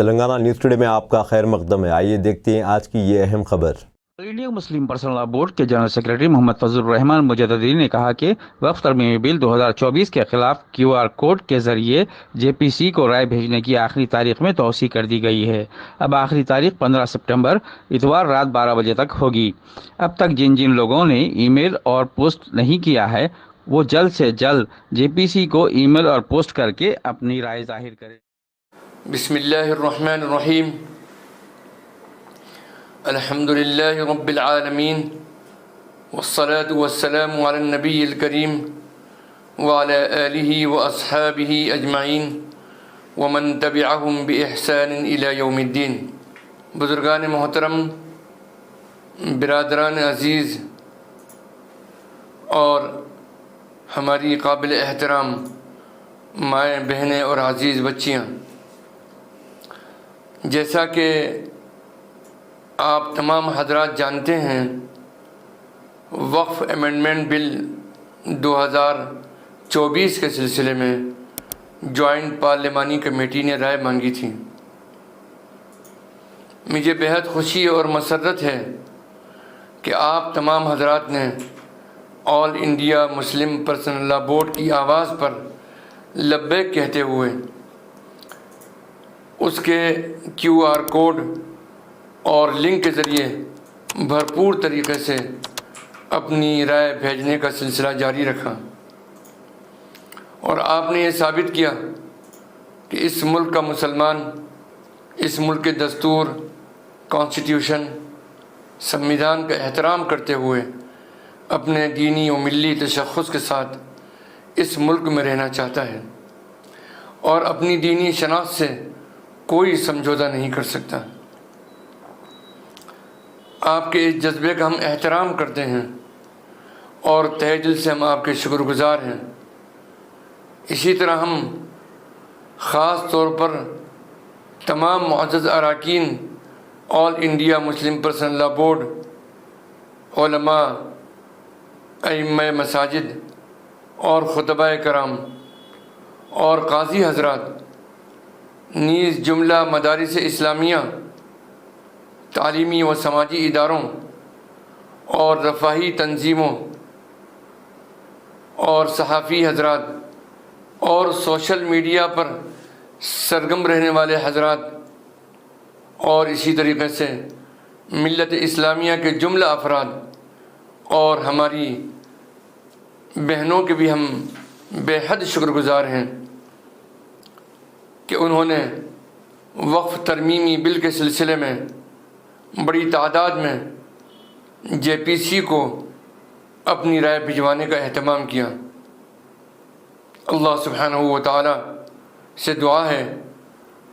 Telangana news today میں آپ کا خیر مقدم ہے۔ آئیے دیکھتے ہیں آج کی یہ اہم خبر۔ All India Muslim Personal Law Board کے جنرل سیکرٹری محمد فضل الرحمان مجددی نے کہا کہ وقف ترمیمی بل 2024 کے خلاف QR کوڈ کے ذریعے JPC کو رائے بھیجنے کی آخری تاریخ میں توسیع کر دی گئی ہے۔ اب آخری تاریخ 15 ستمبر اتوار رات 12 بجے تک ہوگی۔ اب تک جن لوگوں نے ای میل اور پوسٹ نہیں کیا ہے وہ جلد سے جلد JPC کو ای میل اور پوسٹ کر کے اپنی رائے ظاہر کرے۔ بسم اللہ الرحمن الرحیم۔ الحمد للہ رب العالمین والصلاة والسلام علی النبی الکریم وعلی آلہ واصحابہ اجمعین ومن تبعہم بإحسان الی یوم الدین۔ بزرگان محترم، برادران عزیز اور ہماری قابل احترام مائیں بہنیں اور عزیز بچیاں، جیسا کہ آپ تمام حضرات جانتے ہیں، وقف امینڈمنٹ بل 2024 کے سلسلے میں جوائنٹ پارلیمانی کمیٹی نے رائے مانگی تھی۔ مجھے بہت خوشی اور مسرت ہے کہ آپ تمام حضرات نے All India Muslim Personal Law Board کی آواز پر لبیک کہتے ہوئے اس کے QR کوڈ اور لنک کے ذریعے بھرپور طریقے سے اپنی رائے بھیجنے کا سلسلہ جاری رکھا، اور آپ نے یہ ثابت کیا کہ اس ملک کا مسلمان اس ملک کے دستور، کانسٹیٹیوشن، سنویدھان کا احترام کرتے ہوئے اپنے دینی و ملی تشخص کے ساتھ اس ملک میں رہنا چاہتا ہے، اور اپنی دینی شناخت سے کوئی سمجھوتہ نہیں کر سکتا۔ آپ کے اس جذبے کا ہم احترام کرتے ہیں اور تہہ دل سے ہم آپ کے شکر گزار ہیں۔ اسی طرح ہم خاص طور پر تمام معزز اراکین All India Muslim Personal Law Board, علماء، ائمہ مساجد اور خطباء کرام اور قاضی حضرات، نیز جملہ مدارس اسلامیہ، تعلیمی و سماجی اداروں اور رفاہی تنظیموں اور صحافی حضرات اور سوشل میڈیا پر سرگرم رہنے والے حضرات، اور اسی طریقے سے ملت اسلامیہ کے جملہ افراد اور ہماری بہنوں کے بھی ہم بے حد شکر گزار ہیں کہ انہوں نے وقف ترمیمی بل کے سلسلے میں بڑی تعداد میں JPC کو اپنی رائے بھجوانے کا اہتمام کیا۔ اللہ سبحانہ و تعالی سے دعا ہے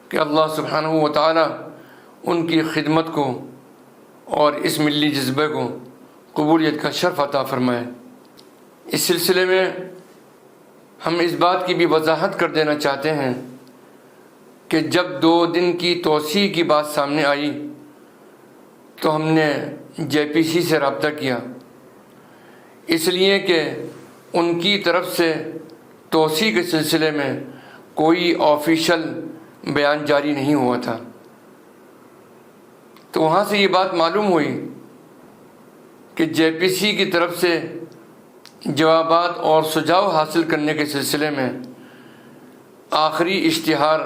کہ اللہ سبحانہ و تعالی ان کی خدمت کو اور اس ملی جذبے کو قبولیت کا شرف عطا فرمائے۔ اس سلسلے میں ہم اس بات کی بھی وضاحت کر دینا چاہتے ہیں کہ جب 2 دن کی توسیع کی بات سامنے آئی تو ہم نے JPC سے رابطہ کیا، اس لیے کہ ان کی طرف سے توسیع کے سلسلے میں کوئی آفیشل بیان جاری نہیں ہوا تھا، تو وہاں سے یہ بات معلوم ہوئی کہ JPC کی طرف سے جوابات اور سجھاؤ حاصل کرنے کے سلسلے میں آخری اشتہار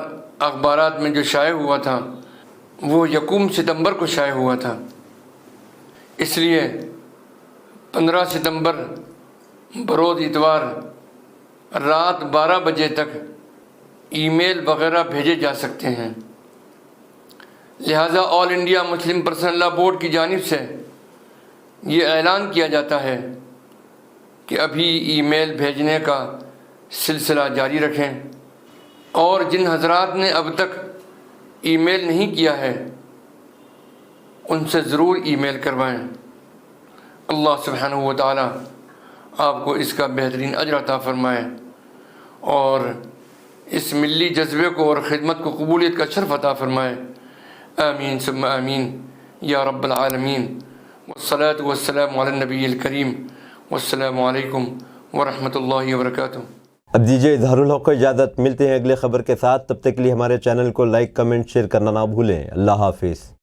اخبارات میں جو شائع ہوا تھا وہ 1 ستمبر کو شائع ہوا تھا۔ اس لیے 15 ستمبر بروز اتوار رات 12 بجے تک ای میل وغیرہ بھیجے جا سکتے ہیں، لہٰذا All India Muslim Personal Law Board کی جانب سے یہ اعلان کیا جاتا ہے کہ ابھی ای میل بھیجنے کا سلسلہ جاری رکھیں، اور جن حضرات نے اب تک ای میل نہیں کیا ہے ان سے ضرور ای میل کروائیں۔ اللہ سبحانہ و تعالی آپ کو اس کا بہترین اجر عطا فرمائے اور اس ملی جذبے کو اور خدمت کو قبولیت کا شرف عطا فرمائے۔ آمین ثم آمین یا رب العالمین، والصلاة والسلام علی النبی الکریم، والسلام علیکم ورحمۃ اللہ وبرکاتہ۔ اب دیجیے اظہار الحق کو اجازت، ملتے ہیں اگلے خبر کے ساتھ، تب تک کے لیے ہمارے چینل کو لائک کمنٹ شیئر کرنا نہ بھولیں۔ اللہ حافظ۔